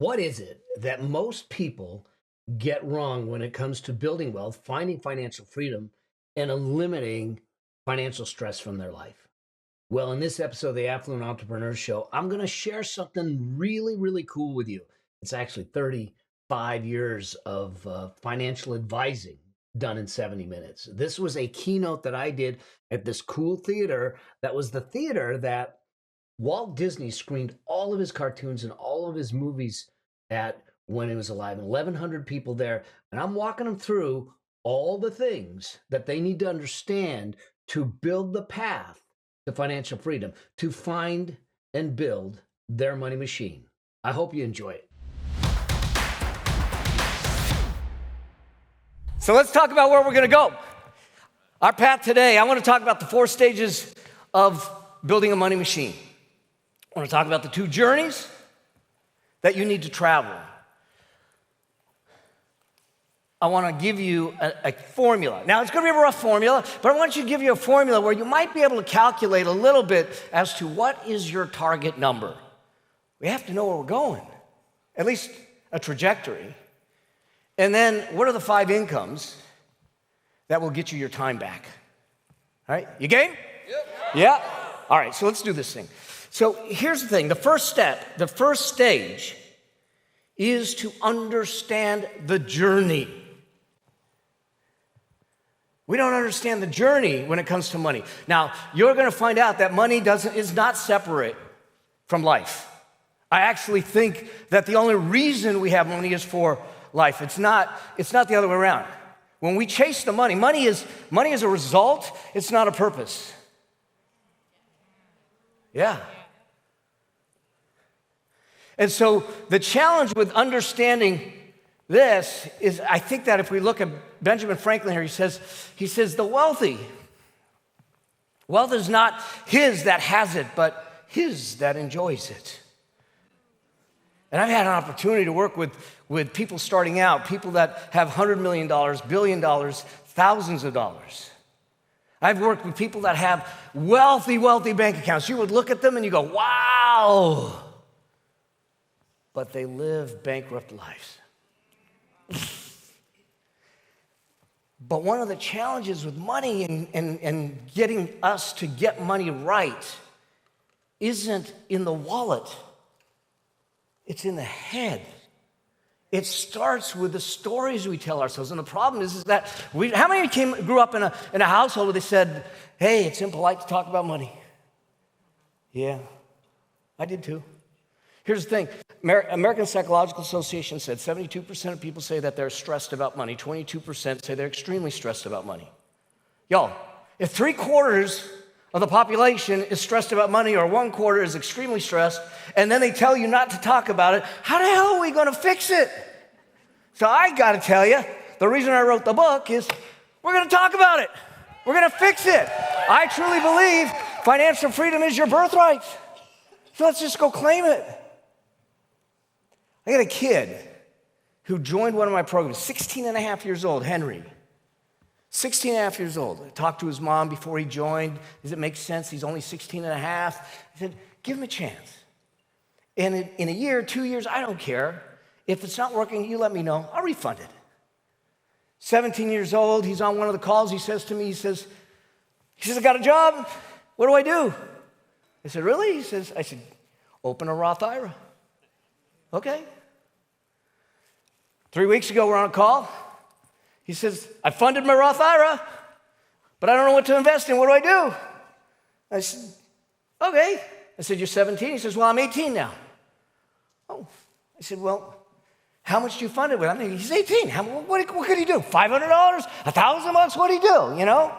What is it that most people get wrong when it comes to building wealth, finding financial freedom, and eliminating financial stress from their life? Well, in this episode of the Affluent Entrepreneur Show, I'm going to share something really, really cool with you. It's actually 35 years of financial advising done in 70 minutes. This was a keynote that I did at this cool theater that was the theater that Walt Disney screened all of his cartoons and all of his movies at when he was alive. 1,100 people there. And I'm walking them through all the things that they need to understand to build the path to financial freedom, to find and build their money machine. I hope you enjoy it. So let's talk about where we're going to go. Our path today, I want to talk about the 4 stages of building a money machine. I want to talk about the 2 journeys that you need to travel. I want to give you a formula. Now, it's going to be a rough formula, but I want you to give you a formula where you might be able to calculate a little bit as to what is your target number. We have to know where we're going, at least a trajectory. And then, what are the 5 incomes that will get you your time back? All right, you game? Yep. Yeah? All right, so let's do this thing. So here's the thing. The first step, the first stage is to understand the journey. We don't understand the journey when it comes to money. Now, you're going to find out that money is not separate from life. I actually think that the only reason we have money is for life. It's not the other way around. When we chase the money, money is a result, it's not a purpose. Yeah. And so the challenge with understanding this is, I think that if we look at Benjamin Franklin here, he says the wealth is not his that has it, but his that enjoys it. And I've had an opportunity to work with people starting out, people that have $100 million, $1 billion, thousands of dollars. I've worked with people that have wealthy bank accounts. You would look at them and you go, wow. But they live bankrupt lives. But one of the challenges with money and getting us to get money right isn't in the wallet. It's in the head. It starts with the stories we tell ourselves. And the problem is that how many grew up in a household where they said, hey, it's impolite to talk about money? Yeah, I did too. Here's the thing. American Psychological Association said 72% of people say that they're stressed about money. 22% say they're extremely stressed about money. Y'all, if 3/4 of the population is stressed about money or 1/4 is extremely stressed, and then they tell you not to talk about it, how the hell are we going to fix it? So I got to tell you, the reason I wrote the book is we're going to talk about it. We're going to fix it. I truly believe financial freedom is your birthright. So let's just go claim it. I got a kid who joined one of my programs, 16 and a half years old, Henry. 16 and a half years old. I talked to his mom before he joined. Does it make sense? He's only 16 and a half. I said, give him a chance. And in a year, 2 years, I don't care. If it's not working, you let me know. I'll refund it. 17 years old, he's on one of the calls. He says to me, he says, I got a job. What do I do? I said, really? I said, open a Roth IRA. Okay. 3 weeks ago, we're on a call. He says, I funded my Roth IRA, but I don't know what to invest in. What do I do? I said, okay. I said, you're 17? He says, well, I'm 18 now. Oh. I said, well, how much do you fund it with? I mean, he's 18. What could he do? $500? $1,000? What do he do, you know?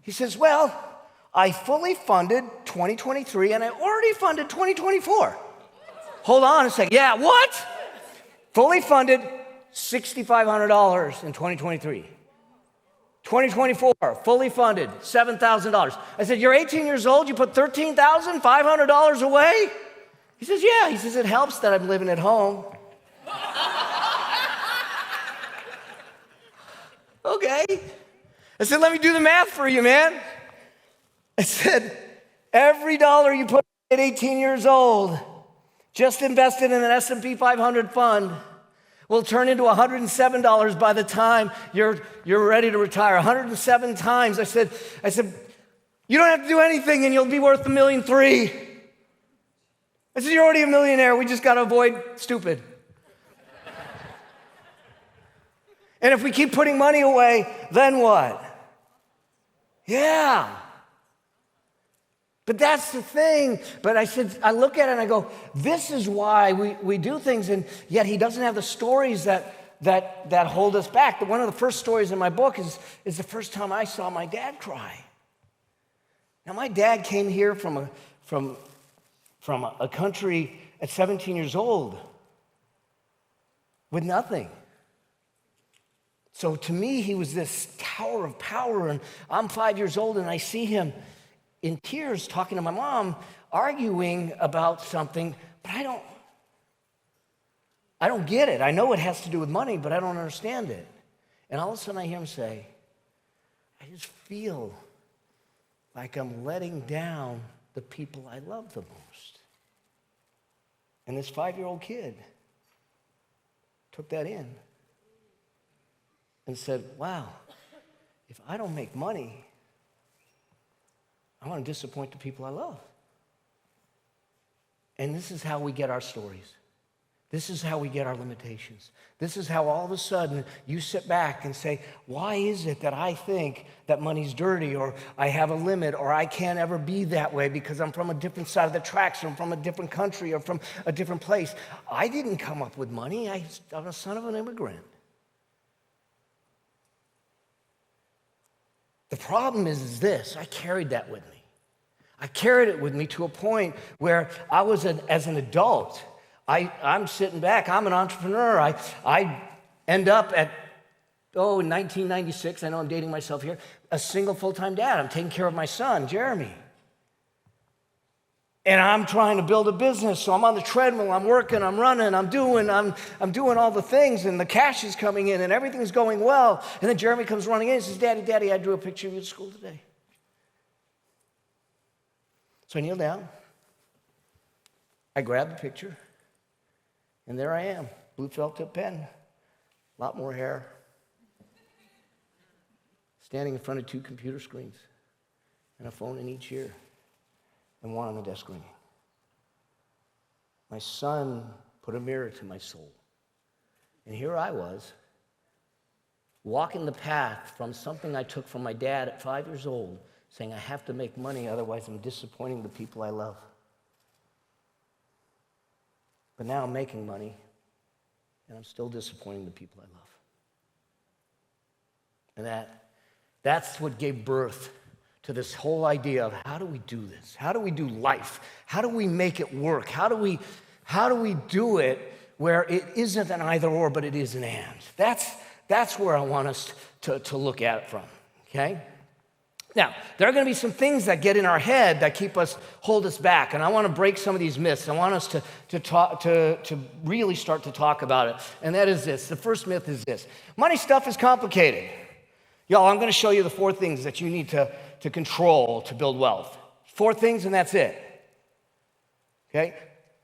He says, well, I fully funded 2023, and I already funded 2024. Hold on a second. Yeah, what? Fully funded $6,500 in 2023. 2024, fully funded, $7,000. I said, you're 18 years old, you put $13,500 away? He says, yeah. He says, it helps that I'm living at home. Okay. I said, let me do the math for you, man. I said, every dollar you put at 18 years old just invested in an S&P 500 fund will turn into $107 by the time you're ready to retire. 107 times. I said, you don't have to do anything and you'll be worth $1.3 million. I said, you're already a millionaire. We just got to avoid stupid. And if we keep putting money away, then what? Yeah. But that's the thing. But I said, I look at it and I go, this is why we do things, and yet he doesn't have the stories that hold us back. One of the first stories in my book is the first time I saw my dad cry. Now, my dad came here from a country at 17 years old with nothing. So to me, he was this tower of power, and I'm 5 years old, and I see him in tears talking to my mom, arguing about something, but I don't get it. I know it has to do with money, but I don't understand it. And all of a sudden I hear him say, I just feel like I'm letting down the people I love the most. And this 5-year-old kid took that in and said, wow, if I don't make money, I want to disappoint the people I love. And this is how we get our stories. This is how we get our limitations. This is how all of a sudden you sit back and say, why is it that I think that money's dirty, or I have a limit, or I can't ever be that way because I'm from a different side of the tracks, or I'm from a different country, or from a different place. I didn't come up with money. I'm a son of an immigrant. The problem is this: I carried that with me. I carried it with me to a point where I was, as an adult, I'm sitting back, I'm an entrepreneur. I end up at, in 1996, I know I'm dating myself here, a single full-time dad. I'm taking care of my son, Jeremy. And I'm trying to build a business, so I'm on the treadmill, I'm working, I'm running, I'm doing all the things, and the cash is coming in, and everything's going well. And then Jeremy comes running in and says, Daddy, I drew a picture of you at school today. So I kneel down, I grab the picture, and there I am, blue felt tip pen, a lot more hair, standing in front of 2 computer screens, and a phone in each ear, and one on the desk ringing. My son put a mirror to my soul. And here I was, walking the path from something I took from my dad at 5 years old, saying I have to make money, otherwise I'm disappointing the people I love. But now I'm making money, and I'm still disappointing the people I love. And that's what gave birth to this whole idea of how do we do this? How do we do life? How do we make it work? How do we do it where it isn't an either or, but it is an and? That's where I want us to look at it from, okay? Now, there are going to be some things that get in our head that hold us back, and I want to break some of these myths. I want us to really start to talk about it, and that is this. The first myth is this: money stuff is complicated. Y'all, I'm going to show you the 4 things that you need to control to build wealth. 4 things, and that's it. Okay?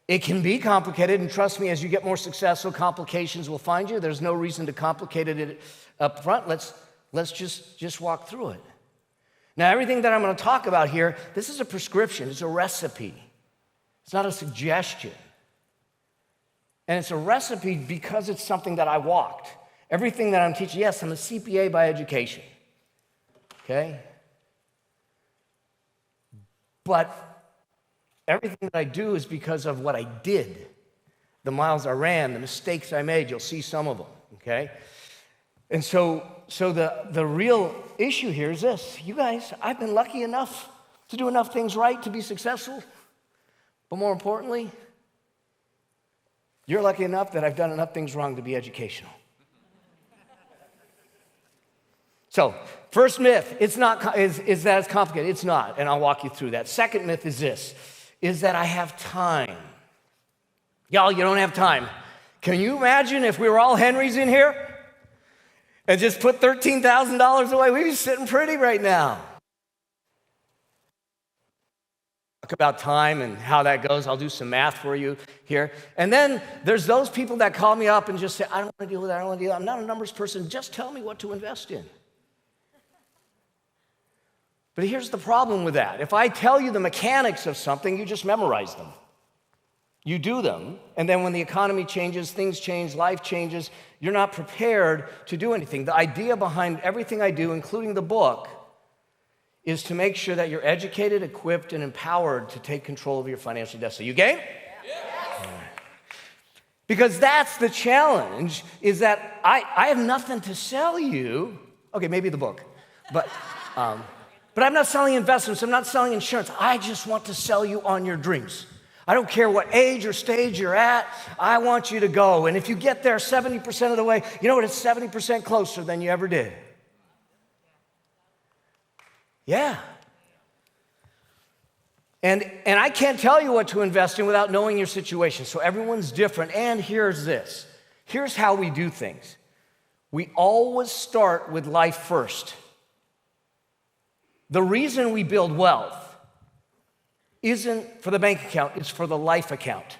It can be complicated, and trust me, as you get more successful, complications will find you. There's no reason to complicate it up front. Let's just walk through it. Now, everything that I'm going to talk about here, this is a prescription. It's a recipe. It's not a suggestion. And it's a recipe because it's something that I walked. Everything that I'm teaching, yes, I'm a CPA by education. Okay? But everything that I do is because of what I did. The miles I ran, the mistakes I made, you'll see some of them, okay? And so the real issue here is this. You guys, I've been lucky enough to do enough things right to be successful. But more importantly, you're lucky enough that I've done enough things wrong to be educational. So, first myth, is that it's complicated. It's not, and I'll walk you through that. Second myth is this, is that I have time. Y'all, you don't have time. Can you imagine if we were all Henrys in here and just put $13,000 away? We'd be sitting pretty right now. talk about time and how that goes. I'll do some math for you here. And then there's those people that call me up and just say, I don't want to deal with that, I don't want to deal with that. I'm not a numbers person. Just tell me what to invest in. But here's the problem with that. If I tell you the mechanics of something, you just memorize them. You do them, and then when the economy changes, things change, life changes, you're not prepared to do anything. The idea behind everything I do, including the book, is to make sure that you're educated, equipped, and empowered to take control of your financial destiny. You game? Yeah. Because that's the challenge, is that I have nothing to sell you. Okay, maybe the book, but I'm not selling investments, I'm not selling insurance. I just want to sell you on your dreams. I don't care what age or stage you're at, I want you to go. And if you get there 70% of the way, you know what, it's 70% closer than you ever did. Yeah. And I can't tell you what to invest in without knowing your situation. So everyone's different. And here's this. Here's how we do things. We always start with life first. The reason we build wealth isn't for the bank account, it's for the life account.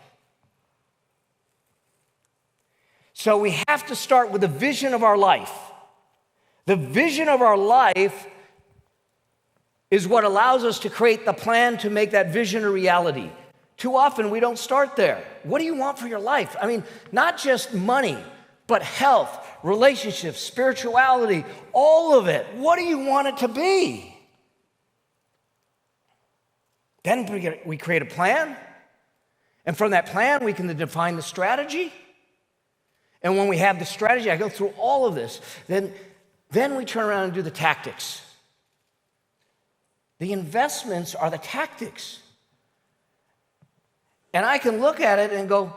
So we have to start with the vision of our life. The vision of our life is what allows us to create the plan to make that vision a reality. Too often we don't start there. What do you want for your life? I mean, not just money, but health, relationships, spirituality, all of it. What do you want it to be? Then we create a plan, and from that plan, we can define the strategy. And when we have the strategy, I go through all of this, then we turn around and do the tactics. The investments are the tactics. And I can look at it and go,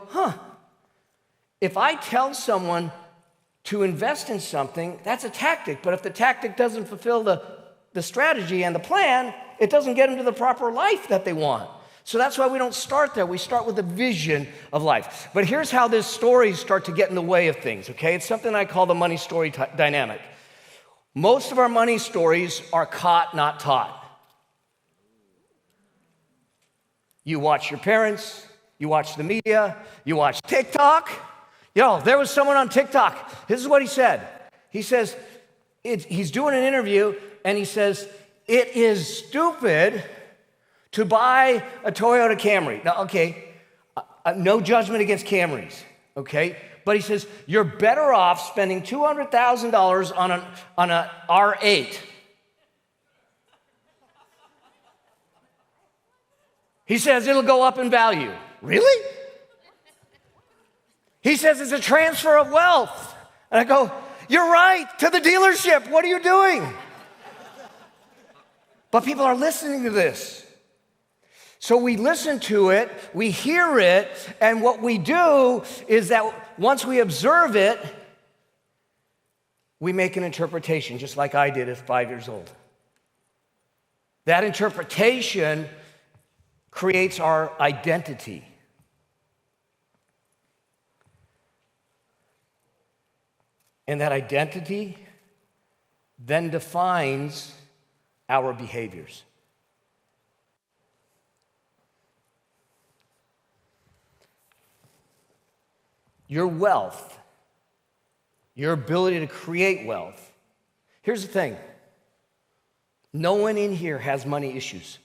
if I tell someone to invest in something, that's a tactic. But if the tactic doesn't fulfill the strategy and the plan, it doesn't get them to the proper life that they want. So that's why we don't start there. We start with the vision of life. But here's how these stories start to get in the way of things, okay? It's something I call the money story dynamic. Most of our money stories are caught, not taught. You watch your parents, you watch the media, you watch TikTok. There was someone on TikTok. This is what he said. He says, he's doing an interview, and he says, it is stupid to buy a Toyota Camry. Now, okay, no judgment against Camrys, okay? But he says, you're better off spending $200,000 on an R8. He says it'll go up in value. Really? He says it's a transfer of wealth. And I go, you're right, to the dealership. What are you doing? But people are listening to this. So we listen to it, we hear it, and what we do is that once we observe it, we make an interpretation, just like I did at 5 years old. That interpretation creates our identity. And that identity then defines our behaviors. Your wealth, your ability to create wealth. Here's the thing. No one in here has money issues.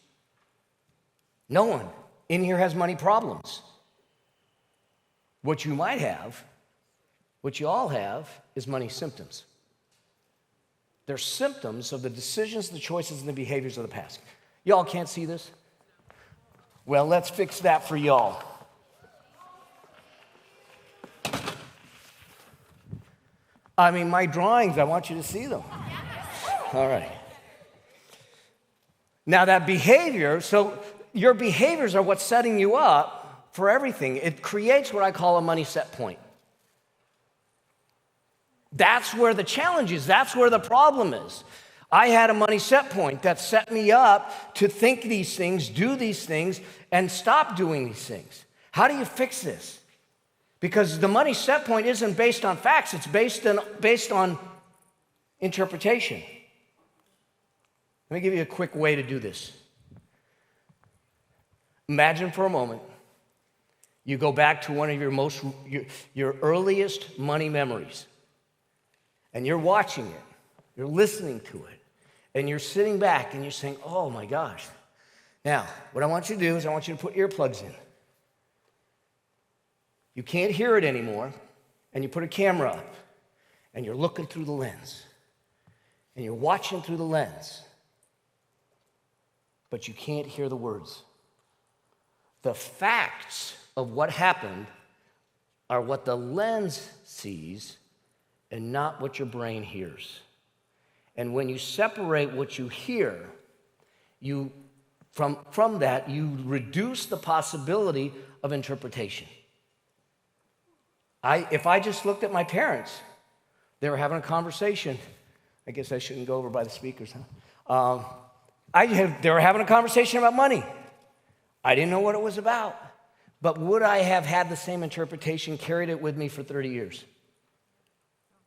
No one in here has money problems. What you might have, what you all have, is money symptoms. They're symptoms of the decisions, the choices, and the behaviors of the past. Y'all can't see this? Well, let's fix that for y'all. I mean, my drawings, I want you to see them. All right. Now that behavior, so your behaviors are what's setting you up for everything. It creates what I call a money set point. That's where the challenge is. That's where the problem is. I had a money set point that set me up to think these things, do these things, and stop doing these things. How do you fix this? Because the money set point isn't based on facts, it's based on interpretation. Let me give you a quick way to do this. Imagine for a moment, you go back to one of your earliest money memories, and you're watching it, you're listening to it, and you're sitting back and you're saying, oh my gosh. Now, what I want you to do is I want you to put earplugs in. You can't hear it anymore, and you put a camera up, and you're looking through the lens, and you're watching through the lens, but you can't hear the words. The facts of what happened are what the lens sees and not what your brain hears. And when you separate what you hear, from that, you reduce the possibility of interpretation. If I just looked at my parents, they were having a conversation. I guess I shouldn't go over by the speakers, huh? They were having a conversation about money. I didn't know what it was about. But would I have had the same interpretation, carried it with me for 30 years?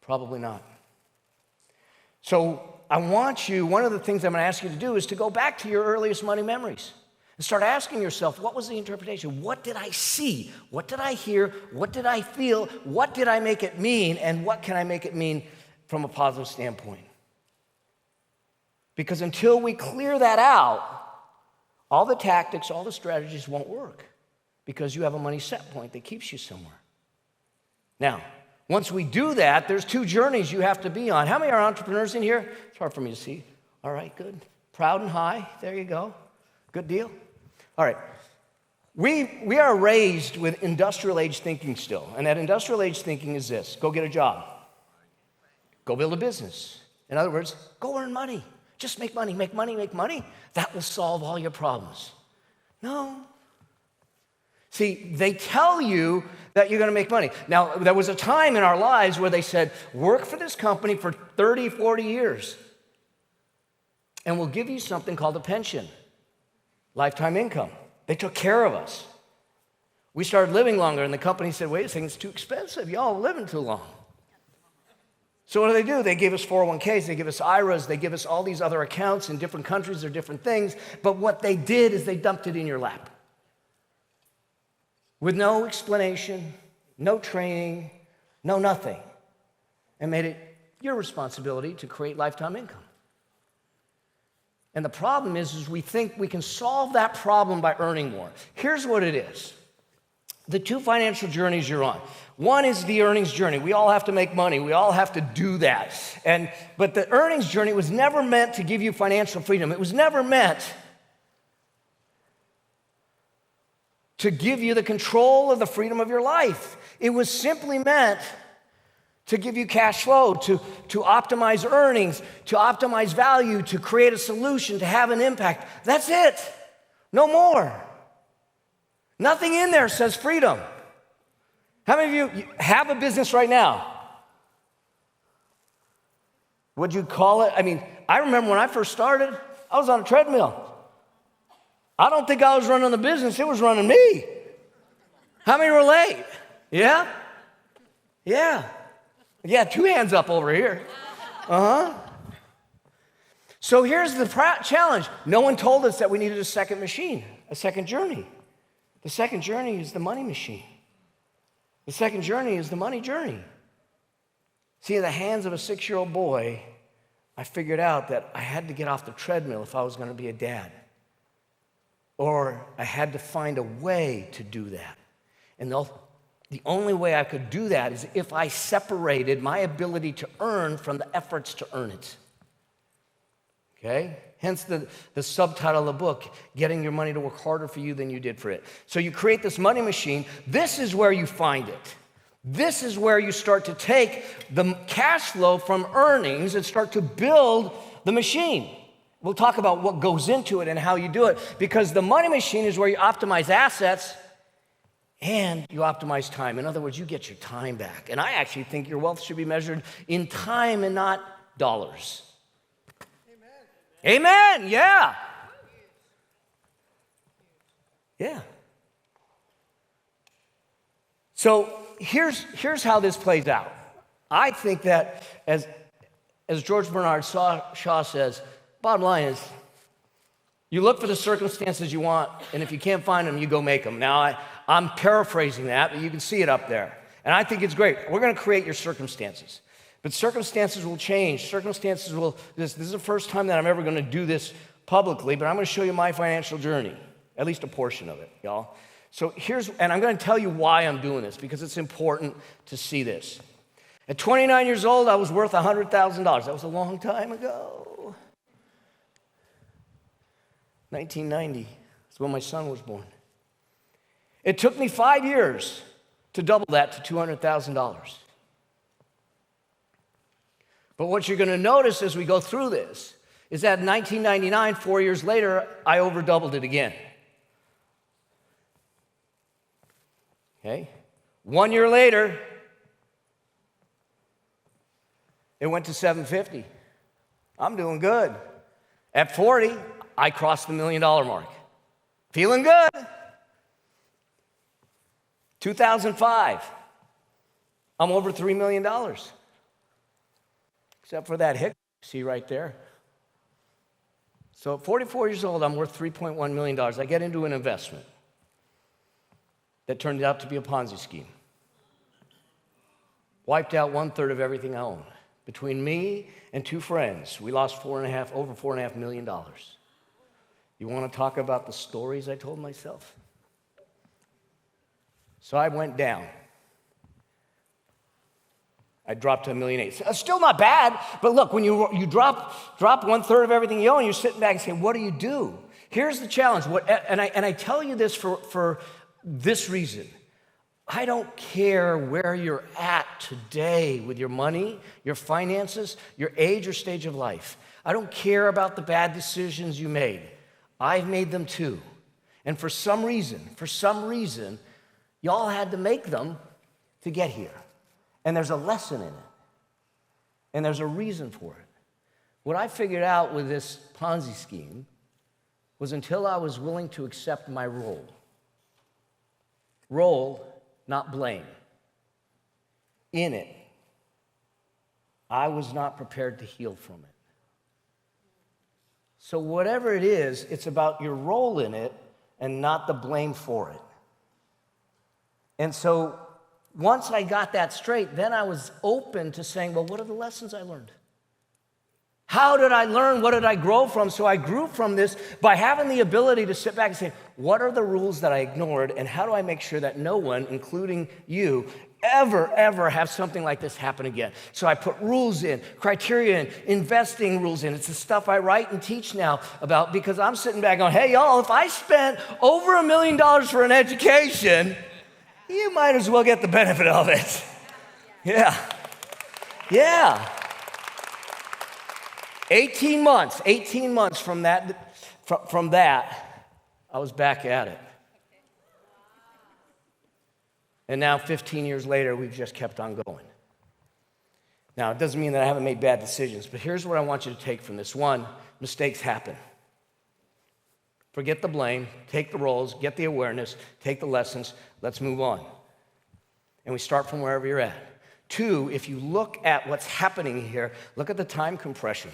Probably not. So I want you, one of the things I'm going to ask you to do is to go back to your earliest money memories and start asking yourself, what was the interpretation? What did I see? What did I hear? What did I feel? What did I make it mean? And what can I make it mean from a positive standpoint? Because until we clear that out, all the tactics, all the strategies won't work because you have a money set point that keeps you somewhere. Now, once we do that, there's two journeys you have to be on. How many are entrepreneurs in here? It's hard for me to see. All right, good. Proud and high. There you go. Good deal. All right. We are raised with industrial age thinking still. And that industrial age thinking is this: go get a job. Go build a business. In other words, go earn money. Just make money, make money, make money. That will solve all your problems. No. See, they tell you that you're going to make money. Now, there was a time in our lives where they said, work for this company for 30, 40 years, and we'll give you something called a pension, lifetime income. They took care of us. We started living longer, and the company said, wait a second, it's too expensive. Y'all are living too long. So what do? They give us 401ks, they give us IRAs, they give us all these other accounts in different countries or different things, but what they did is they dumped it in your lap. With no explanation, no training, no nothing, and made it your responsibility to create lifetime income. And the problem is we think we can solve that problem by earning more. Here's what it is. The two financial journeys you're on. One is the earnings journey. We all have to make money. We all have to do that. But the earnings journey was never meant to give you financial freedom. It was never meant to give you the control of the freedom of your life. It was simply meant to give you cash flow, to optimize earnings, to optimize value, to create a solution, to have an impact. That's it. No more. Nothing in there says freedom. How many of you have a business right now? Would you call it? I mean, I remember when I first started, I was on a treadmill. I don't think I was running the business, it was running me. How many relate? Yeah? Yeah. Yeah, two hands up over here. So here's the challenge. No one told us that we needed a second machine, a second journey. The second journey is the money machine. The second journey is the money journey. See, in the hands of a 6-year-old boy, I figured out that I had to get off the treadmill if I was going to be a dad. Or I had to find a way to do that. And the only way I could do that is if I separated my ability to earn from the efforts to earn it. Okay? Hence the subtitle of the book, Getting Your Money to Work Harder for You Than You Did for It. So you create this money machine. This is where you find it. This is where you start to take the cash flow from earnings and start to build the machine. We'll talk about what goes into it and how you do it, because the money machine is where you optimize assets and you optimize time. In other words, you get your time back. And I actually think your wealth should be measured in time and not dollars. Amen. Yeah. Yeah. So here's how this plays out. I think that as George Bernard Shaw says, bottom line is You look for the circumstances you want, and if you can't find them, you go make them. Now, I'm paraphrasing that, but you can see it up there. And I think it's great. We're going to create your circumstances. But circumstances will change. Circumstances will, this is the first time that I'm ever going to do this publicly, but I'm going to show you my financial journey, at least a portion of it, y'all. So and I'm going to tell you why I'm doing this, because it's important to see this. At 29 years old, I was worth $100,000. That was a long time ago. 1990 is when my son was born. It took me 5 years to double that to $200,000. But what you're going to notice as we go through this is that in 1999, 4 years later, I over doubled it again. Okay? 1 year later, it went to 750. I'm doing good. At 40, I crossed the $1 million mark. Feeling good. 2005, I'm over $3 million. Except for that hiccup you see right there. So at 44 years old, I'm worth $3.1 million. I get into an investment that turned out to be a Ponzi scheme. Wiped out 1/3 of everything I own. Between me and two friends, we lost over $4.5 million. You want to talk about the stories I told myself? So I went down. I dropped to $1.8 million. Still not bad, but look, when you drop 1/3 of everything you own, you're sitting back and saying, what do you do? Here's the challenge, and I tell you this for this reason. I don't care where you're at today with your money, your finances, your age or stage of life. I don't care about the bad decisions you made. I've made them too. And for some reason, y'all had to make them to get here. And there's a lesson in it. And there's a reason for it. What I figured out with this Ponzi scheme was until I was willing to accept my role. Role, not blame. In it, I was not prepared to heal from it. So whatever it is, it's about your role in it and not the blame for it. And so once I got that straight, then I was open to saying, well, what are the lessons I learned? How did I learn? What did I grow from? So I grew from this by having the ability to sit back and say, what are the rules that I ignored, and how do I make sure that no one, including you, ever have something like this happen again? So I put rules in, criteria in, investing rules in. It's the stuff I write and teach now about, because I'm sitting back going, hey, y'all, if I spent over $1 million for an education, you might as well get the benefit of it. Yeah. 18 months from that, I was back at it. And now 15 years later, we've just kept on going. Now, it doesn't mean that I haven't made bad decisions, but here's what I want you to take from this. One, mistakes happen. Forget the blame, take the roles, get the awareness, take the lessons, let's move on. And we start from wherever you're at. Two, if you look at what's happening here, look at the time compression.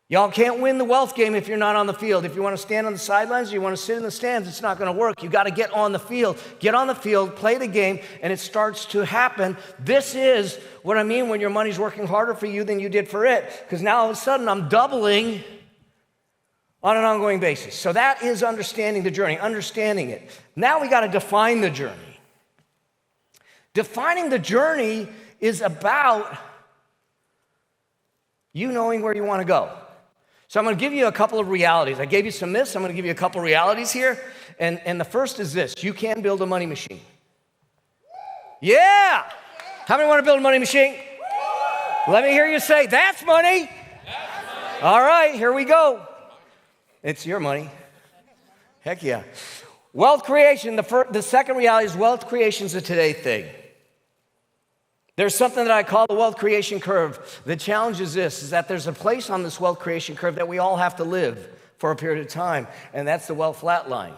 Y'all can't win the wealth game if you're not on the field. If you want to stand on the sidelines or you want to sit in the stands, it's not going to work. You got to get on the field. Get on the field, play the game, and it starts to happen. This is what I mean when your money's working harder for you than you did for it, because now all of a sudden I'm doubling on an ongoing basis. So that is understanding the journey, understanding it. Now we got to define the journey. Defining the journey is about you knowing where you want to go. So I'm going to give you a couple of realities. I gave you some myths. I'm going to give you a couple of realities here. And the first is this: you can build a money machine. Yeah! How many want to build a money machine? Let me hear you say, that's money. All right, here we go. It's your money. Heck yeah. Wealth creation, the second reality is wealth creation is a today thing. There's something that I call the wealth creation curve. The challenge is this, is that there's a place on this wealth creation curve that we all have to live for a period of time, and that's the wealth flat line.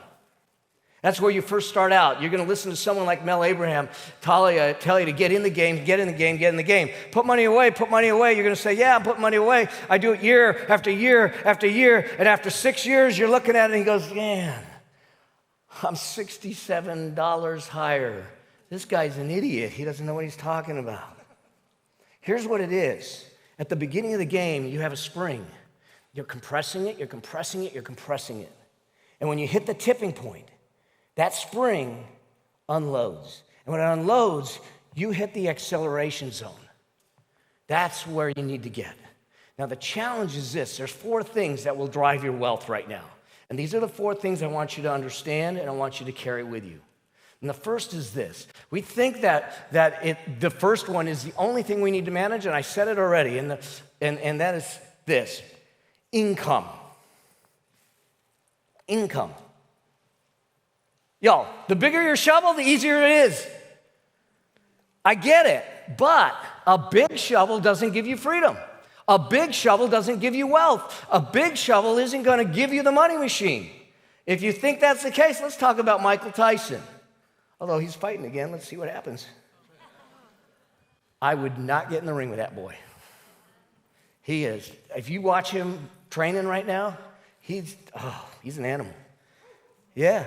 That's where you first start out. You're going to listen to someone like Mel Abraham tell you to get in the game, get in the game, get in the game. Put money away, put money away. You're going to say, yeah, I'm putting money away. I do it year after year after year. And after 6 years, you're looking at it and he goes, man, I'm $67 higher. This guy's an idiot. He doesn't know what he's talking about. Here's what it is. At the beginning of the game, you have a spring. You're compressing it, you're compressing it, you're compressing it. And when you hit the tipping point, that spring unloads. And when it unloads, you hit the acceleration zone. That's where you need to get. Now, the challenge is this. There's 4 things that will drive your wealth right now. And these are the 4 things I want you to understand and I want you to carry with you. And the first is this. We think that the first one is the only thing we need to manage, and I said it already, and that is this. Income. Income. Y'all, the bigger your shovel, the easier it is. I get it, but a big shovel doesn't give you freedom. A big shovel doesn't give you wealth. A big shovel isn't going to give you the money machine. If you think that's the case, let's talk about Michael Tyson. Although he's fighting again, let's see what happens. I would not get in the ring with that boy. He is. If you watch him training right now, he's an animal. Yeah.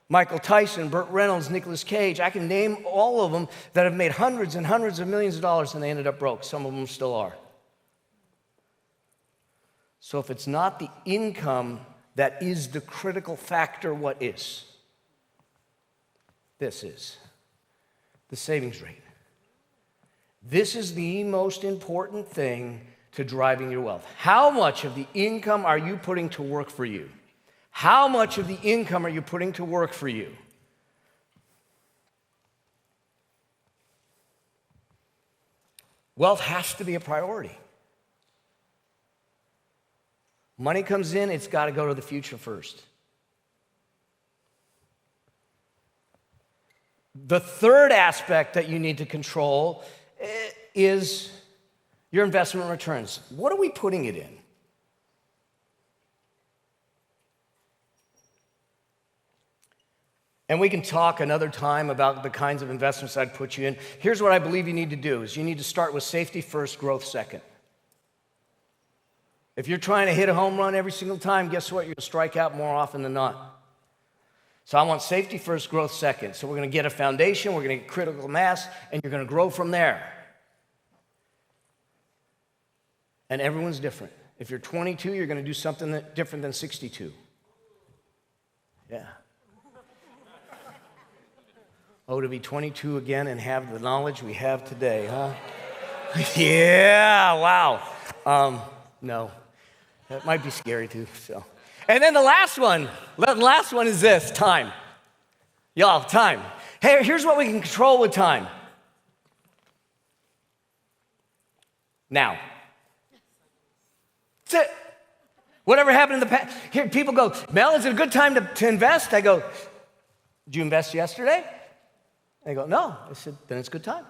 Michael Tyson, Burt Reynolds, Nicolas Cage, I can name all of them that have made hundreds and hundreds of millions of dollars and they ended up broke. Some of them still are. So if it's not the income that is the critical factor, what is? This is the savings rate. This is the most important thing to driving your wealth. How much of the income are you putting to work for you? How much of the income are you putting to work for you? Wealth has to be a priority. Money comes in, it's got to go to the future first. The third aspect that you need to control is your investment returns. What are we putting it in? And we can talk another time about the kinds of investments I'd put you in. Here's what I believe you need to do is you need to start with safety first, growth second. If you're trying to hit a home run every single time, guess what? You're going to strike out more often than not. So I want safety first, growth second. So we're going to get a foundation, we're going to get critical mass, and you're going to grow from there. And everyone's different. If you're 22, you're going to do something different than 62. Yeah. Oh, to be 22 again and have the knowledge we have today, huh? Yeah, wow. No, that might be scary too, so. And then the last one is this, time. Y'all, time. Hey, here's what we can control with time. Now. That's it. Whatever happened in the past. Here, people go, Mel, is it a good time to invest? I go, did you invest yesterday? They go, no. I said, then it's a good time.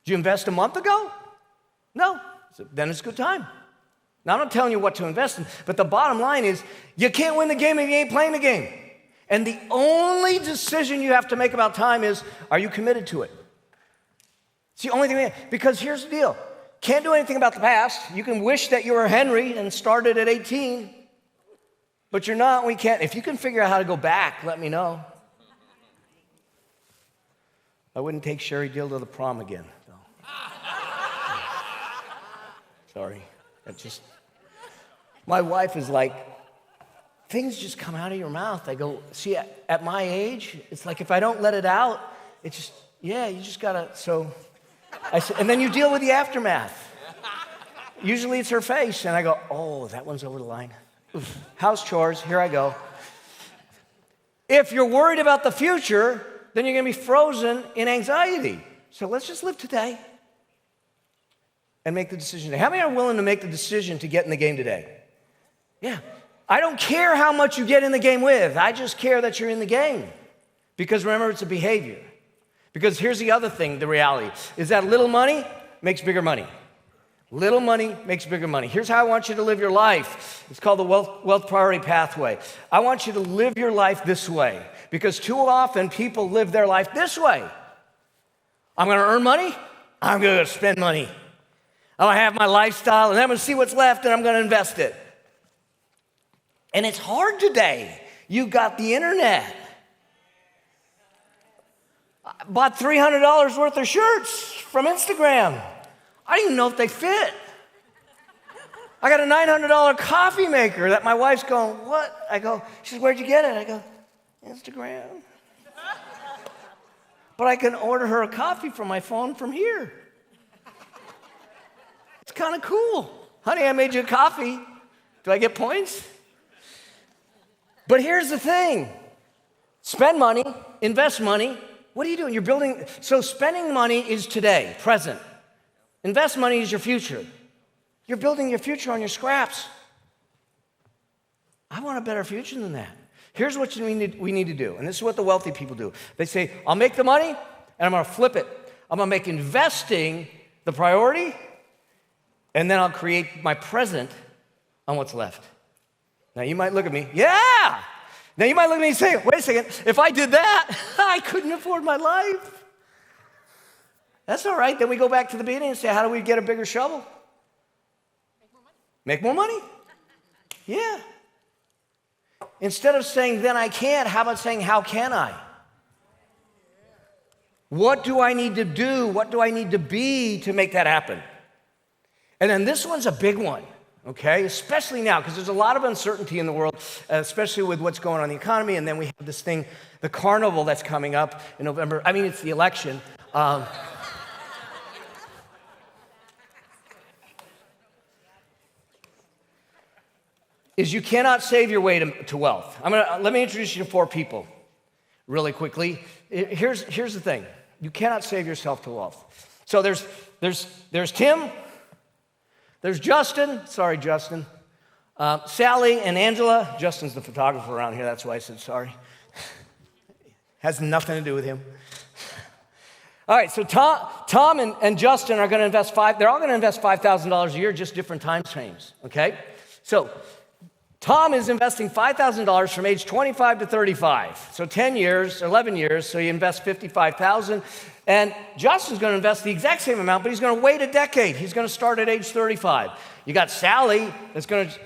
Did you invest a month ago? No. I said, then it's a good time. Now, I'm not telling you what to invest in, but the bottom line is you can't win the game if you ain't playing the game. And the only decision you have to make about time is, are you committed to it? It's the only thing, because here's the deal. Can't do anything about the past. You can wish that you were Henry and started at 18, but you're not, we can't. If you can figure out how to go back, let me know. I wouldn't take Sherry Gill to the prom again, though. Sorry. My wife is like, things just come out of your mouth. I go, see, at my age, it's like if I don't let it out, it's just, yeah, you just gotta, so I said, and then you deal with the aftermath. Usually it's her face, and I go, oh, that one's over the line. Oof. House chores, here I go. If you're worried about the future, then you're gonna be frozen in anxiety. So let's just live today and make the decision today. How many are willing to make the decision to get in the game today? Yeah. I don't care how much you get in the game with. I just care that you're in the game. Because remember, it's a behavior. Because here's the other thing, the reality, is that little money makes bigger money. Little money makes bigger money. Here's how I want you to live your life. It's called the wealth priority pathway. I want you to live your life this way because too often people live their life this way. I'm going to earn money. I'm going to spend money. I'm going to have my lifestyle, and I'm going to see what's left, and I'm going to invest it. And it's hard today. You've got the internet. I bought $300 worth of shirts from Instagram. I don't even know if they fit. I got a $900 coffee maker that my wife's going, what? I go, she says, where'd you get it? I go, Instagram. But I can order her a coffee from my phone from here. It's kind of cool. Honey, I made you a coffee. Do I get points? But here's the thing. Spend money, invest money. What are you doing? You're building. So spending money is today, present. Invest money is your future. You're building your future on your scraps. I want a better future than that. Here's what we need to do, and this is what the wealthy people do. They say, I'll make the money, and I'm going to flip it. I'm going to make investing the priority, and then I'll create my present on what's left. Now, you might look at me, yeah! Now, you might look at me and say, wait a second, if I did that, I couldn't afford my life. That's all right. Then we go back to the beginning and say, how do we get a bigger shovel? Make more money. Yeah. Instead of saying, then I can't, how about saying, how can I? What do I need to do? What do I need to be to make that happen? And then this one's a big one, okay? Especially now, because there's a lot of uncertainty in the world, especially with what's going on in the economy. And then we have this thing, the carnival that's coming up in November. I mean, it's the election. Is you cannot save your way to wealth. Let me introduce you to 4 people really quickly. Here's the thing. You cannot save yourself to wealth. So there's Tim, there's Justin, sorry Justin, Sally and Angela. Justin's the photographer around here, that's why I said sorry. Has nothing to do with him. All right, so Tom and Justin are going to invest they're all going to invest $5,000 a year, just different time frames, okay? So Tom is investing $5,000 from age 25 to 35. So 10 years, 11 years, so he invests $55,000. And Justin's going to invest the exact same amount, but he's going to wait a decade. He's going to start at age 35. You got Sally that's going to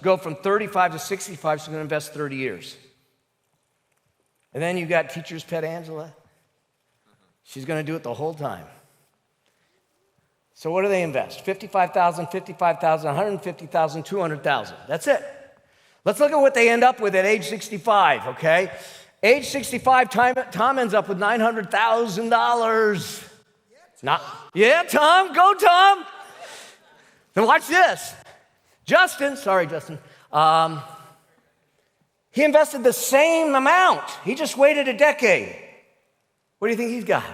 go from 35 to 65, so she's going to invest 30 years. And then you got teacher's pet Angela. She's going to do it the whole time. So what do they invest? $55,000, $55,000, $150,000, $200,000. That's it. Let's look at what they end up with at age 65, okay? Age 65, Tom ends up with $900,000. Yeah, Tom, go Tom. Now watch this. Justin, he invested the same amount. He just waited a decade. What do you think he's got?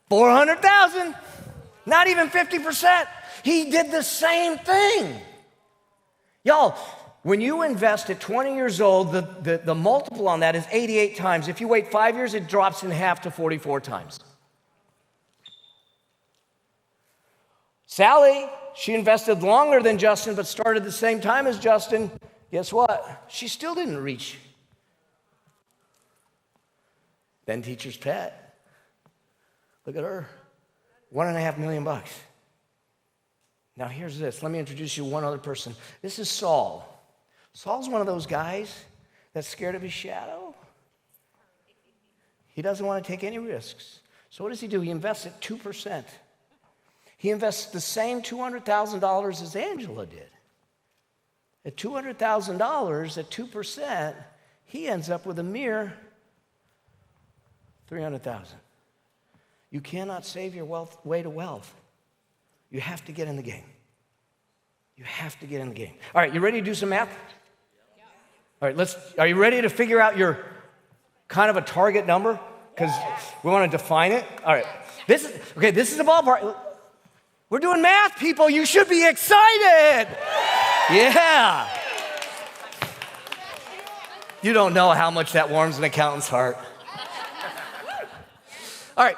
$400,000. Not even 50%. He did the same thing. Y'all, when you invest at 20 years old, the multiple on that is 88 times. If you wait 5 years, it drops in half to 44 times. Sally, she invested longer than Justin, but started the same time as Justin. Guess what? She still didn't reach. Then teacher's pet. Look at her, $1.5 million. Now here's this. Let me introduce you to one other person. This is Saul. Saul's one of those guys that's scared of his shadow. He doesn't want to take any risks. So what does he do? He invests at 2%. He invests the same $200,000 as Angela did. At $200,000 at 2%, he ends up with a mere $300,000. You cannot save your way to wealth. You have to get in the game. You have to get in the game. All right, you ready to do some math? All right, are you ready to figure out your kind of a target number? Because we want to define it. All right, this is the ballpark. We're doing math, people. You should be excited. Yeah. You don't know how much that warms an accountant's heart. All right.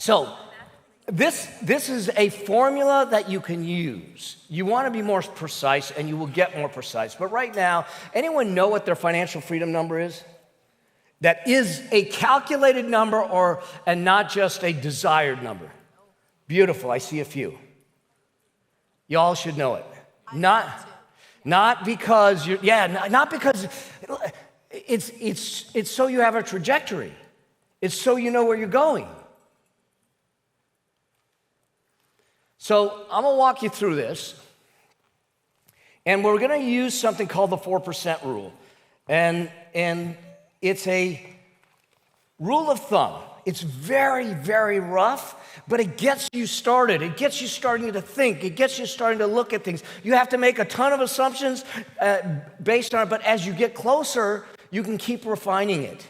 So, This is a formula that you can use. You want to be more precise, and you will get more precise. But right now, anyone know what their financial freedom number is? That is a calculated number and not just a desired number. Beautiful, I see a few. Y'all should know it. Not because not because it's so you have a trajectory. It's so you know where you're going. So I'm going to walk you through this, and we're going to use something called the 4% rule. And it's a rule of thumb. It's very, very rough, but it gets you started. It gets you starting to think. It gets you starting to look at things. You have to make a ton of assumptions based on it, but as you get closer, you can keep refining it.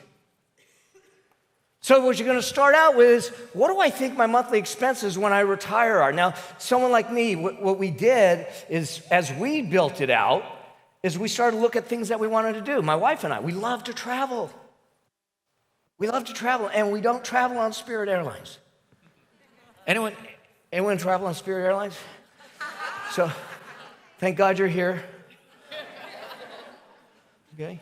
So what you're going to start out with is, what do I think my monthly expenses when I retire are? Now, someone like me, what we did is, as we built it out, is we started to look at things that we wanted to do. My wife and I, we love to travel. We love to travel, and we don't travel on Spirit Airlines. Anyone travel on Spirit Airlines? So, thank God you're here. Okay?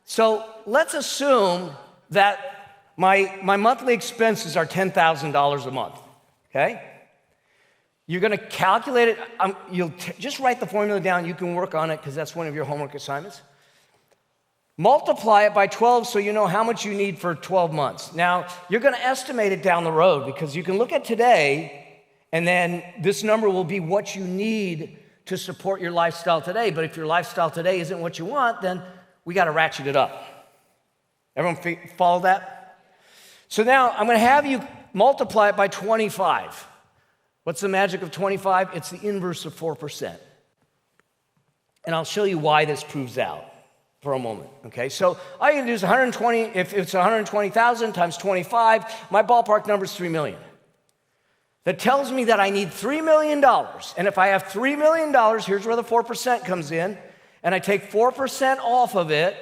So let's assume that my monthly expenses are $10,000 a month, okay? You're going to calculate it. Just write the formula down. You can work on it because that's one of your homework assignments. Multiply it by 12 so you know how much you need for 12 months. Now, you're going to estimate it down the road because you can look at today, and then this number will be what you need to support your lifestyle today. But if your lifestyle today isn't what you want, then we got to ratchet it up. Everyone follow that? So now I'm going to have you multiply it by 25. What's the magic of 25? It's the inverse of 4%. And I'll show you why this proves out for a moment, okay? So all you can do is 120, if it's 120,000 times 25, my ballpark number is $3 million. That tells me that I need $3 million. And if I have $3 million, here's where the 4% comes in, and I take 4% off of it,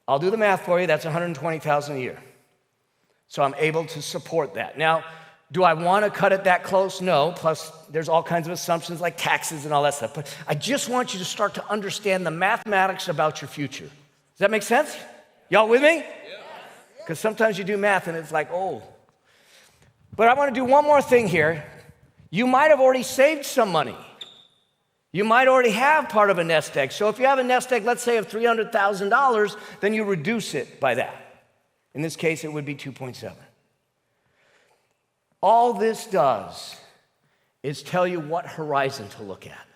I'll do the math for you, that's 120,000 a year. So I'm able to support that. Now, do I want to cut it that close? No, plus there's all kinds of assumptions like taxes and all that stuff. But I just want you to start to understand the mathematics about your future. Does that make sense? Y'all with me? Because sometimes you do math and it's like, oh. But I want to do one more thing here. You might have already saved some money. You might already have part of a nest egg. So if you have a nest egg, let's say of $300,000, then you reduce it by that. In this case, it would be 2.7. All this does is tell you what horizon to look at.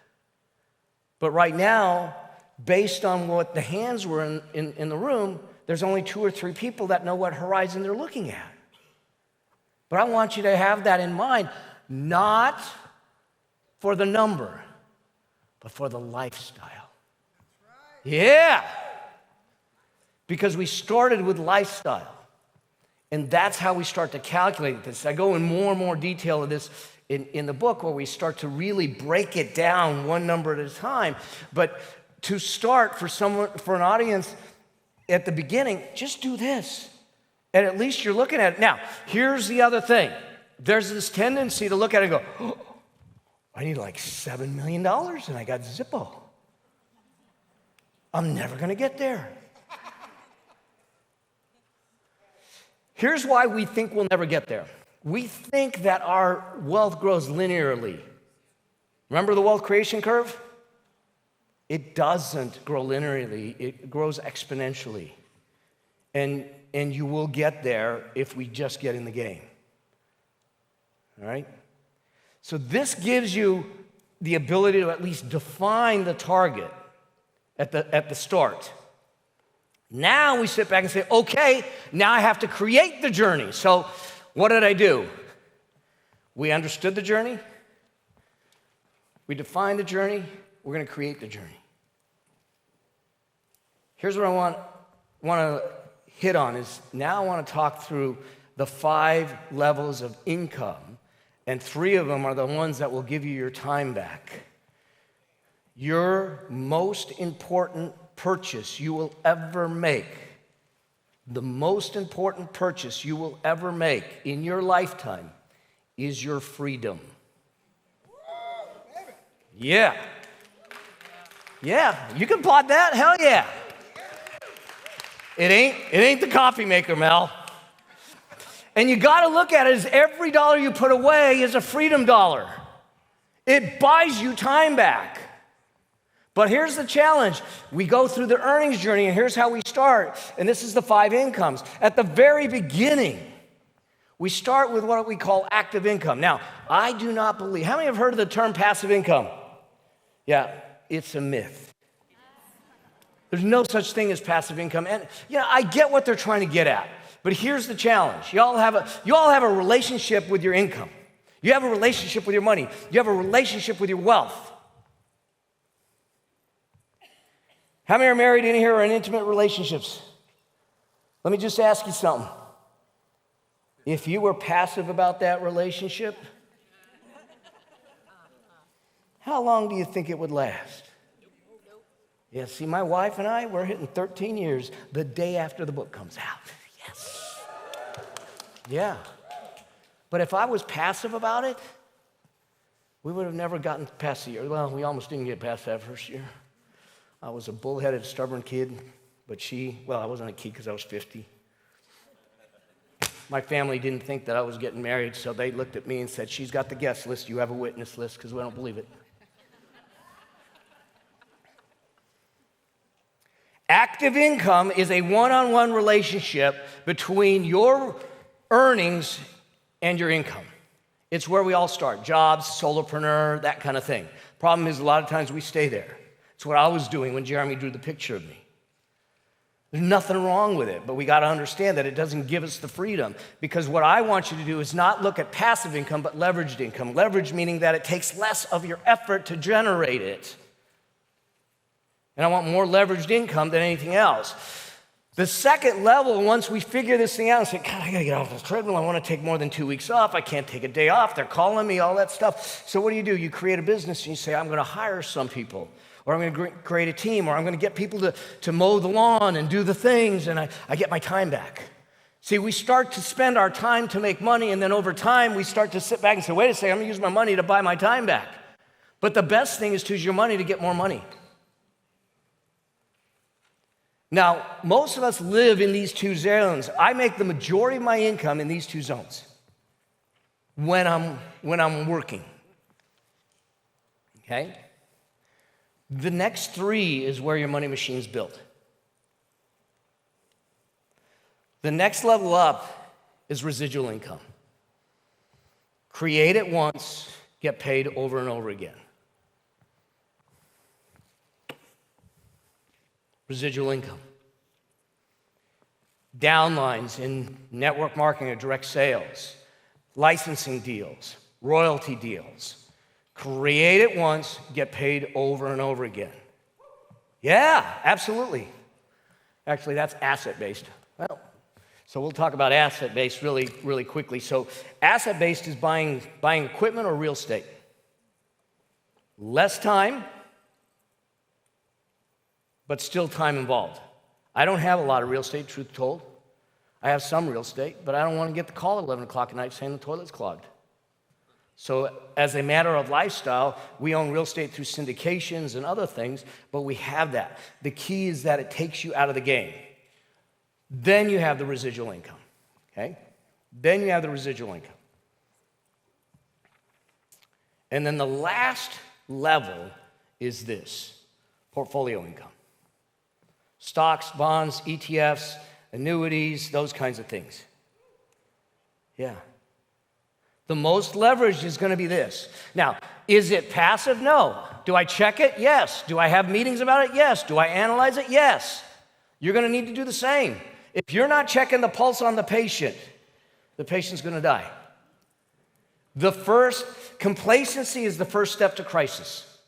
But right now, based on what the hands were in the room, there's only 2 or 3 people that know what horizon they're looking at. But I want you to have that in mind, not for the number, but for the lifestyle. Yeah. Because we started with lifestyle. And that's how we start to calculate this. I go in more and more detail of this in the book where we start to really break it down one number at a time. But to start for an audience at the beginning, just do this. And at least you're looking at it. Now, here's the other thing. There's this tendency to look at it and go, oh, I need like $7 million and I got Zippo. I'm never going to get there. Here's why we think we'll never get there. We think that our wealth grows linearly. Remember the wealth creation curve? It doesn't grow linearly. It grows exponentially. And you will get there if we just get in the game. All right? So this gives you the ability to at least define the target at the start. Now we sit back and say, okay, now I have to create the journey. So what did I do? We understood the journey. We defined the journey. We're going to create the journey. Here's what I want to hit on is now I want to talk through the 5 levels of income, and 3 of them are the ones that will give you your time back. Your most important purchase you will ever make The most important purchase you will ever make in your lifetime is your freedom. Yeah. Yeah, you can applaud that. Hell yeah. It ain't the coffee maker, Mel. And you got to look at it as every dollar you put away is a freedom dollar. It buys you time back. But here's the challenge. We go through the earnings journey, and here's how we start. And this is the 5 incomes. At the very beginning, we start with what we call active income. Now, I do not believe, how many have heard of the term passive income? Yeah, it's a myth. There's no such thing as passive income. And I get what they're trying to get at. But here's the challenge. You all have a relationship with your income. You have a relationship with your money. You have a relationship with your wealth. How many are married in here or in intimate relationships? Let me just ask you something. If you were passive about that relationship, how long do you think it would last? Yeah, see, my wife and I, we're hitting 13 years the day after the book comes out. Yes. Yeah. But if I was passive about it, we would have never gotten past the year. Well, we almost didn't get past that first year. I was a bullheaded, stubborn kid, but I wasn't a kid because I was 50. My family didn't think that I was getting married, so they looked at me and said, she's got the guest list, you have a witness list, because we don't believe it. Active income is a one-on-one relationship between your earnings and your income. It's where we all start, jobs, solopreneur, that kind of thing. Problem is, a lot of times we stay there. It's what I was doing when Jeremy drew the picture of me. There's nothing wrong with it, but we got to understand that it doesn't give us the freedom, because what I want you to do is not look at passive income, but leveraged income. Leverage meaning that it takes less of your effort to generate it. And I want more leveraged income than anything else. The second level, once we figure this thing out and say, God, I got to get off this treadmill. I want to take more than 2 weeks off. I can't take a day off. They're calling me, all that stuff. So what do? You create a business and you say, I'm going to hire some people, or I'm going to create a team, or I'm going to get people to mow the lawn and do the things, and I get my time back. See, we start to spend our time to make money, and then over time, we start to sit back and say, wait a second, I'm going to use my money to buy my time back. But the best thing is to use your money to get more money. Now, most of us live in these two zones. I make the majority of my income in these two zones when I'm working. Okay? The next 3 is where your money machine's built. The next level up is residual income. Create it once, get paid over and over again. Residual income. Downlines in network marketing or direct sales, licensing deals, royalty deals. Create it once, get paid over and over again. Yeah, absolutely. Actually, that's asset-based. Well, so we'll talk about asset-based really, really quickly. So asset-based is buying equipment or real estate. Less time, but still time involved. I don't have a lot of real estate, truth told. I have some real estate, but I don't want to get the call at 11 o'clock at night saying the toilet's clogged. So as a matter of lifestyle, we own real estate through syndications and other things, but we have that. The key is that it takes you out of the game. Then you have the residual income, okay? Then you have the residual income. And then the last level is this, portfolio income. Stocks, bonds, ETFs, annuities, those kinds of things. Yeah. The most leveraged is going to be this. Now, is it passive? No. Do I check it? Yes. Do I have meetings about it? Yes. Do I analyze it? Yes. You're going to need to do the same. If you're not checking the pulse on the patient's going to die. Complacency is the first step to crisis.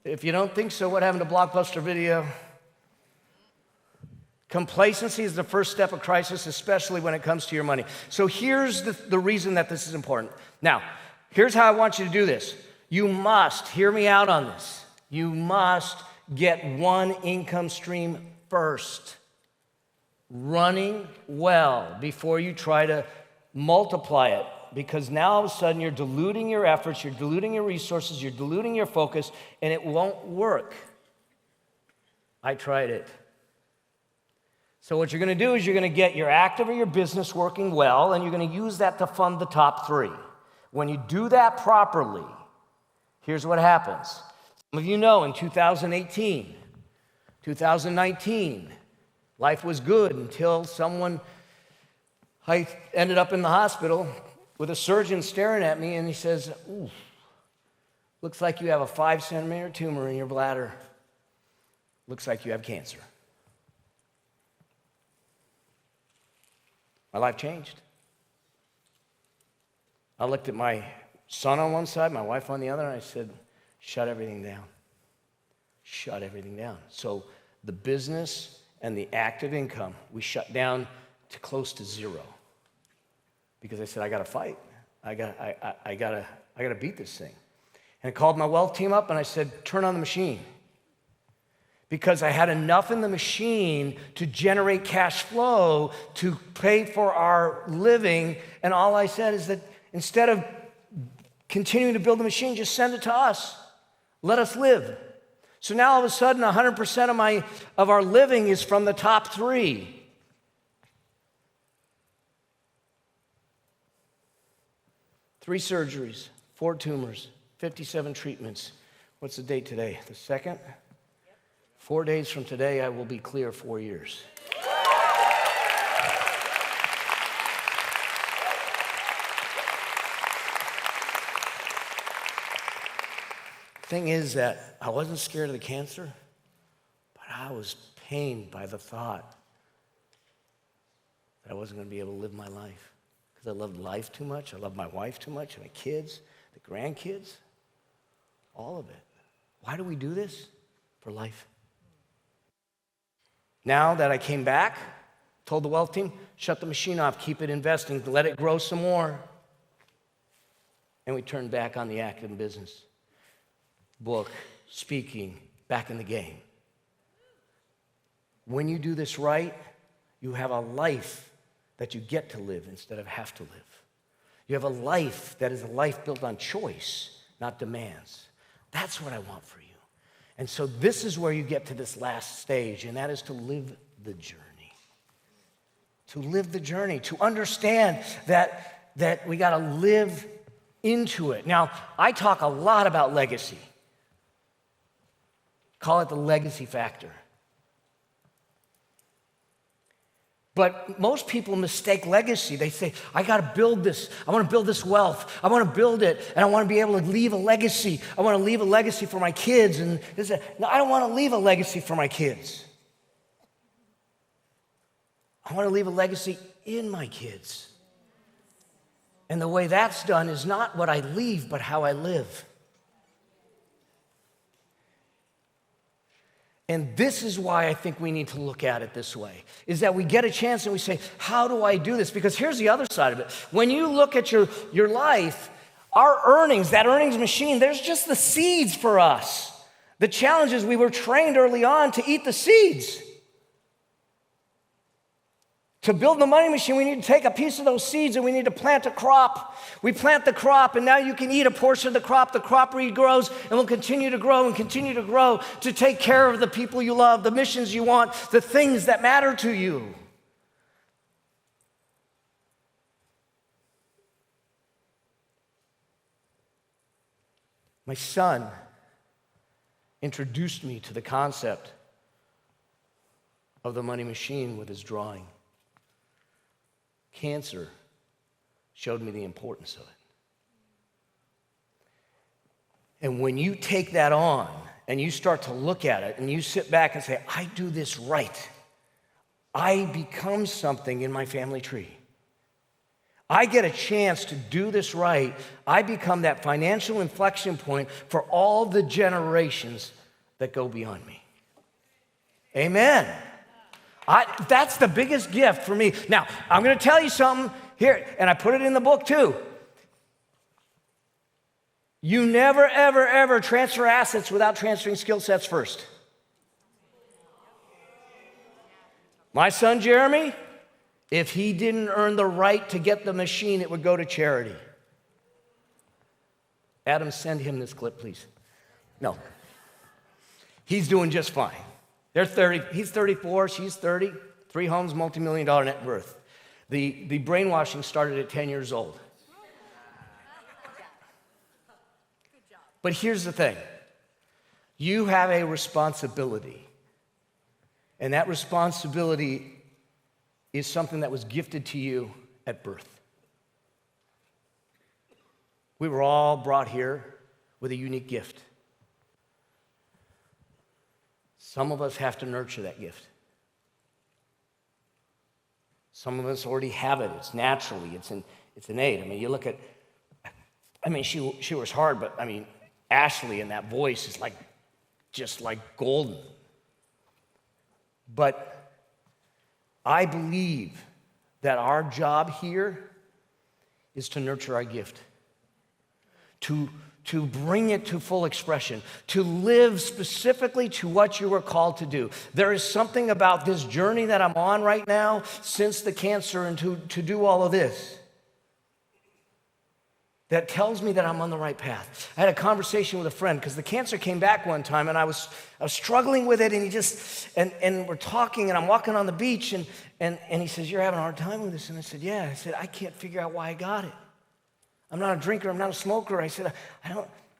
If you don't think so, what happened to Blockbuster Video? Complacency is the first step of crisis, especially when it comes to your money. So here's the reason that this is important. Now, here's how I want you to do this. You must, hear me out on this, you must get one income stream first. running well before you try to multiply it, because now all of a sudden you're diluting your efforts, you're diluting your resources, you're diluting your focus, and it won't work. I tried it. So what you're going to do is you're going to get your active or your business working well, and you're going to use that to fund the top three. When you do that properly, here's what happens. Some of you know in 2018, 2019, life was good until I ended up in the hospital with a surgeon staring at me, and he says, "Ooh, looks like you have a 5-centimeter tumor in your bladder. Looks like you have cancer." My life changed. I looked at my son on one side, my wife on the other, and I said, shut everything down. Shut everything down. So the business and the active income, we shut down to close to zero. Because I said, I gotta fight. I gotta beat this thing. And I called my wealth team up and I said, turn on the machine. Because I had enough in the machine to generate cash flow to pay for our living. And all I said is that instead of continuing to build the machine, just send it to us. Let us live. So now all of a sudden, 100% of our living is from the top three. Three surgeries, 4 tumors, 57 treatments. What's the date today? The 2nd? 4 days from today, I will be clear 4 years. Thing is that I wasn't scared of the cancer, but I was pained by the thought that I wasn't going to be able to live my life because I loved life too much. I loved my wife too much, my kids, the grandkids, all of it. Why do we do this? For life. Now that I came back, told the wealth team, shut the machine off, keep it investing, let it grow some more. And we turned back on the active business. Book, speaking, back in the game. When you do this right, you have a life that you get to live instead of have to live. You have a life that is a life built on choice, not demands. That's what I want for you. And so this is where you get to this last stage, and that is to live the journey. To live the journey, to understand that we got to live into it. Now, I talk a lot about legacy. Call it the legacy factor. But most people mistake legacy. They say, I got to build this. I want to build this wealth. I want to build it, and I want to be able to leave a legacy. I want to leave a legacy for my kids. And no, I don't want to leave a legacy for my kids. I want to leave a legacy in my kids. And the way that's done is not what I leave, but how I live. And this is why I think we need to look at it this way, is that we get a chance and we say, how do I do this? Because here's the other side of it. When you look at your life, our earnings, that earnings machine, there's just the seeds for us. The challenge is we were trained early on to eat the seeds. To build the money machine, we need to take a piece of those seeds and we need to plant a crop. We plant the crop, and now you can eat a portion of the crop. The crop regrows and will continue to grow and continue to grow to take care of the people you love, the missions you want, the things that matter to you. My son introduced me to the concept of the money machine with his drawing. Cancer showed me the importance of it. And when you take that on and you start to look at it and you sit back and say, I do this right, I become something in my family tree. I get a chance to do this right. I become that financial inflection point for all the generations that go beyond me. Amen. That's the biggest gift for me. Now, I'm going to tell you something here, and I put it in the book too. You never, ever, ever transfer assets without transferring skill sets first. My son Jeremy, if he didn't earn the right to get the machine, it would go to charity. Adam, send him this clip, please. No. He's doing just fine. They're 30, he's 34, she's 30, 3 homes, multi-million-dollar net worth. The brainwashing started at 10 years old. But here's the thing. You have a responsibility. And that responsibility is something that was gifted to you at birth. We were all brought here with a unique gift. Some of us have to nurture that gift. Some of us already have it. It's naturally, it's innate. I mean, you look at, she was hard, but Ashley and that voice is just like golden. But I believe that our job here is to nurture our gift, to bring it to full expression, to live specifically to what you were called to do. There is something about this journey that I'm on right now since the cancer and to do all of this that tells me that I'm on the right path. I had a conversation with a friend because the cancer came back one time and I was struggling with it, and and we're talking and I'm walking on the beach and he says, "You're having a hard time with this?" And I said, "Yeah." I said, "I can't figure out why I got it. I'm not a drinker, I'm not a smoker." I said, I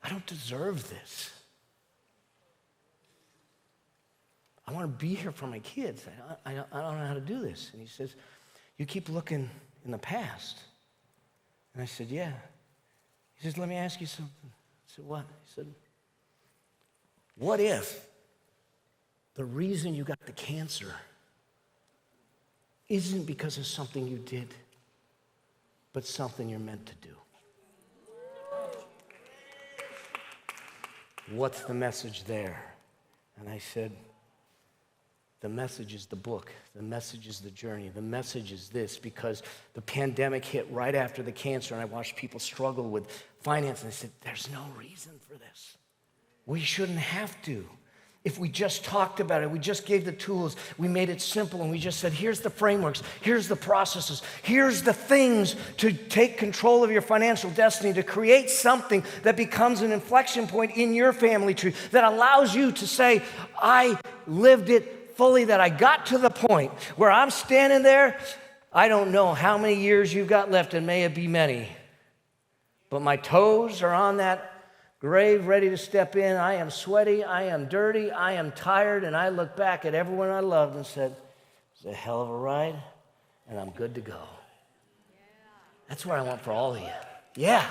don't deserve this. I want to be here for my kids. I don't know how to do this. And he says, "You keep looking in the past." And I said, "Yeah." He says, "Let me ask you something." I said, "What?" He said, "What if the reason you got the cancer isn't because of something you did, but something you're meant to do?" What's the message there? And I said, the message is the book. The message is the journey. The message is this, because the pandemic hit right after the cancer, and I watched people struggle with finance, and I said, there's no reason for this. We shouldn't have to. If we just talked about it, we just gave the tools, we made it simple, and we just said, here's the frameworks, here's the processes, here's the things to take control of your financial destiny, to create something that becomes an inflection point in your family tree that allows you to say, I lived it fully, that I got to the point where I'm standing there. I don't know how many years you've got left, and may it be many, but my toes are on that grave ready to step in. I am sweaty, I am dirty, I am tired, and I look back at everyone I loved and said, it was a hell of a ride, and I'm good to go. That's what I want for all of you. Yeah.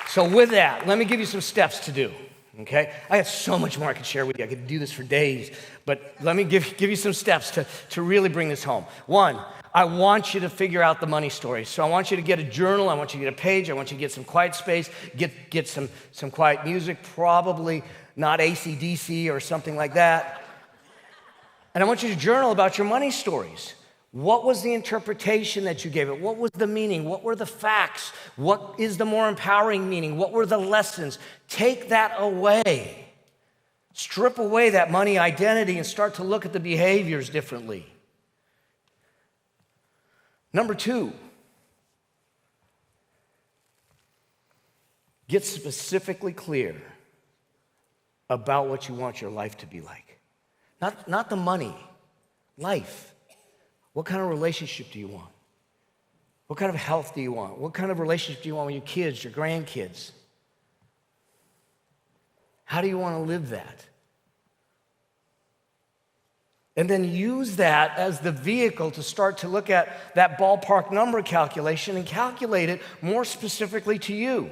So with that, let me give you some steps to do, okay? I have so much more I could share with you. I could do this for days, but let me give you some steps to really bring this home. One, I want you to figure out the money story. So I want you to get a journal. I want you to get a page. I want you to get some quiet space, get some quiet music, probably not AC/DC or something like that. And I want you to journal about your money stories. What was the interpretation that you gave it? What was the meaning? What were the facts? What is the more empowering meaning? What were the lessons? Take that away. Strip away that money identity and start to look at the behaviors differently. Number 2, get specifically clear about what you want your life to be like. Not the money, life. What kind of relationship do you want? What kind of health do you want? What kind of relationship do you want with your kids, your grandkids? How do you want to live that? And then use that as the vehicle to start to look at that ballpark number calculation and calculate it more specifically to you.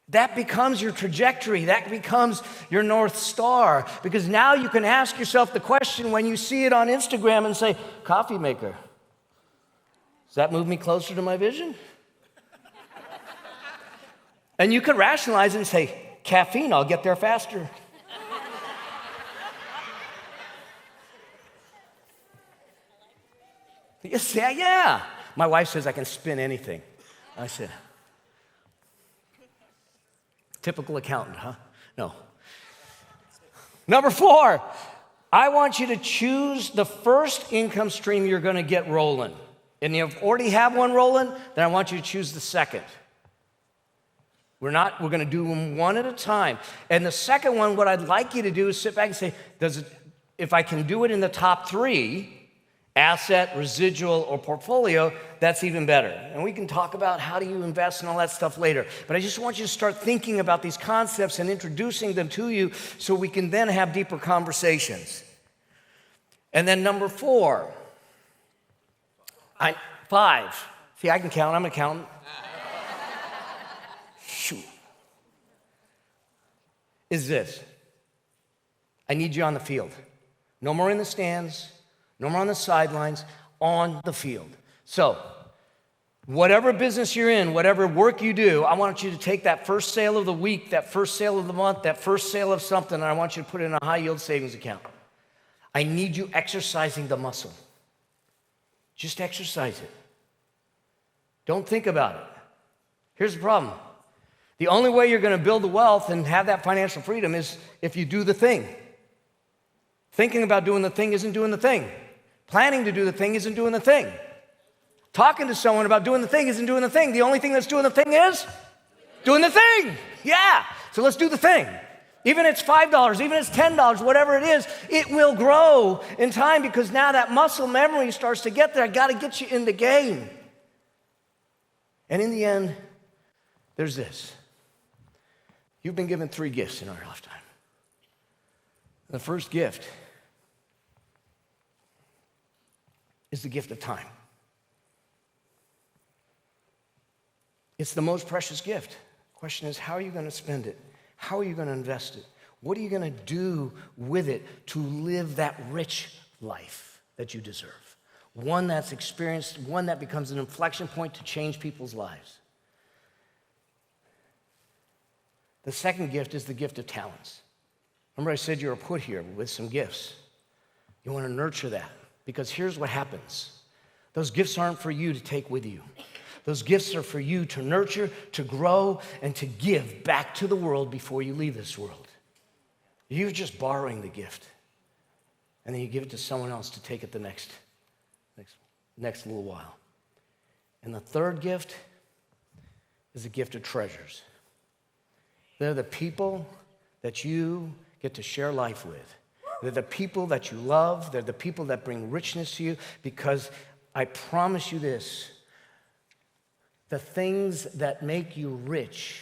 That becomes your trajectory. That becomes your North Star. Because now you can ask yourself the question when you see it on Instagram and say, coffee maker, does that move me closer to my vision? And you could rationalize it and say, caffeine, I'll get there faster. Yes, yeah. My wife says I can spin anything. I said, Typical accountant, huh? No. Number 4, I want you to choose the first income stream you're going to get rolling. And you already have one rolling, then I want you to choose the second. We're going to do them one at a time. And the second one, what I'd like you to do is sit back and say, if I can do it in the top 3, asset, residual, or portfolio, that's even better. And we can talk about how do you invest and all that stuff later. But I just want you to start thinking about these concepts and introducing them to you so we can then have deeper conversations. And then number 5. See, I can count. I'm an accountant. Shoot. Is this. I need you on the field. No more in the stands. No more on the sidelines, on the field. So, whatever business you're in, whatever work you do, I want you to take that first sale of the week, that first sale of the month, that first sale of something, and I want you to put it in a high-yield savings account. I need you exercising the muscle. Just exercise it. Don't think about it. Here's the problem. The only way you're going to build the wealth and have that financial freedom is if you do the thing. Thinking about doing the thing isn't doing the thing. Planning to do the thing isn't doing the thing. Talking to someone about doing the thing isn't doing the thing. The only thing that's doing the thing is doing the thing. Yeah. So let's do the thing. Even if it's $5, even if it's $10, whatever it is, it will grow in time because now that muscle memory starts to get there. I got to get you in the game. And in the end, there's this. You've been given 3 gifts in our lifetime. The first gift is the gift of time. It's the most precious gift. The question is, how are you going to spend it? How are you going to invest it? What are you going to do with it to live that rich life that you deserve? One that's experienced, one that becomes an inflection point to change people's lives. The second gift is the gift of talents. Remember I said you were put here with some gifts. You want to nurture that because here's what happens. Those gifts aren't for you to take with you. Those gifts are for you to nurture, to grow, and to give back to the world before you leave this world. You're just borrowing the gift, and then you give it to someone else to take it the next little while. And the third gift is a gift of treasures. They're the people that you get to share life with. They're the people that you love. They're the people that bring richness to you because I promise you this, the things that make you rich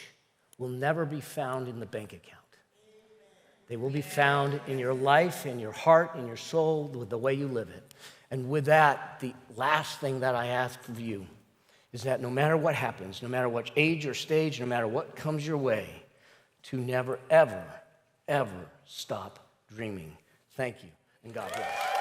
will never be found in the bank account. They will be found in your life, in your heart, in your soul, with the way you live it. And with that, the last thing that I ask of you is that no matter what happens, no matter what age or stage, no matter what comes your way, to never, ever, ever stop dreaming. Thank you, and God bless.